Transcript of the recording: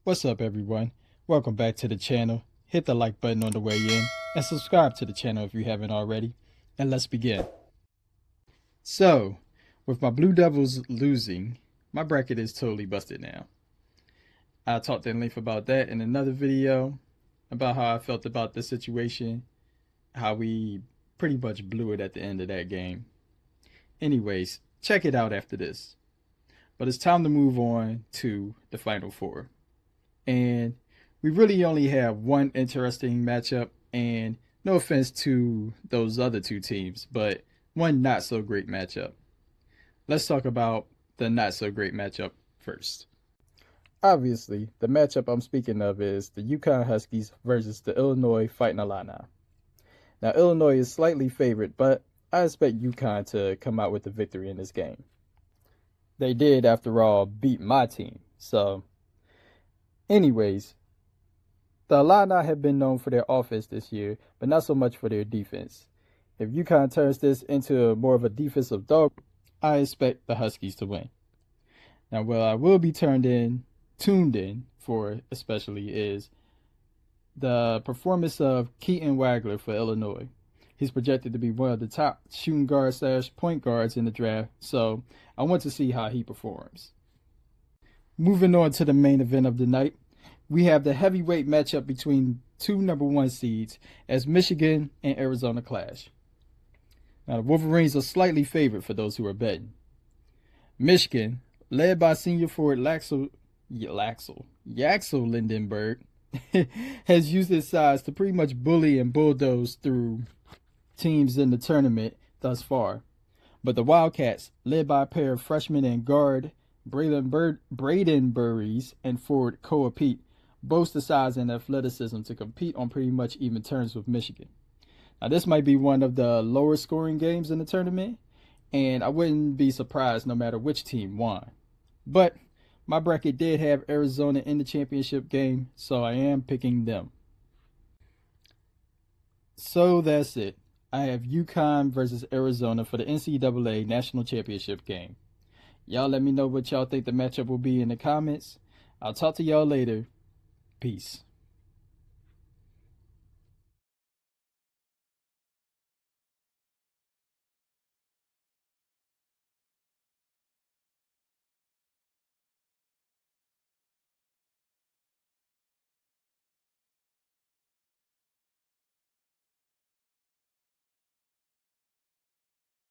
What's up, everyone? Welcome back to the channel. Hit the like button on the way in and subscribe to the channel if you haven't already. And let's begin. So, with my Blue Devils losing, my bracket is totally busted now. I talked in length about that in another video, about how I felt about the situation, how we pretty much blew it at the end of that game. Anyways, check it out after this. But it's time to move on to the Final Four. And we really only have one interesting matchup, and no offense to those other two teams, but one not so great matchup. Let's talk about the not so great matchup first. Obviously, the matchup I'm speaking of is the UConn Huskies versus the Illinois Fighting Illini. Now, Illinois is slightly favored, but I expect UConn to come out with the victory in this game. They did, after all, beat my team, so anyways, the Illini have been known for their offense this year, but not so much for their defense. If UConn turns this into more of a defensive dog, I expect the Huskies to win. Now, what I will be tuned in for especially is the performance of Keaton Wagler for Illinois. He's projected to be one of the top shooting guards / point guards in the draft, so I want to see how he performs. Moving on to the main event of the night, we have the heavyweight matchup between two #1 seeds as Michigan and Arizona clash. Now, the Wolverines are slightly favored for those who are betting. Michigan, led by senior forward Yaxel Lindenberg, has used his size to pretty much bully and bulldoze through teams in the tournament thus far. But the Wildcats, led by a pair of freshmen and guard Braden Burries and forward Koa Pete, boast the size and athleticism to compete on pretty much even terms with Michigan. Now, this might be one of the lower scoring games in the tournament, and I wouldn't be surprised no matter which team won. But my bracket did have Arizona in the championship game, so I am picking them. So that's it. I have UConn versus Arizona for the NCAA National Championship game. Y'all let me know what y'all think the matchup will be in the comments. I'll talk to y'all later. Peace.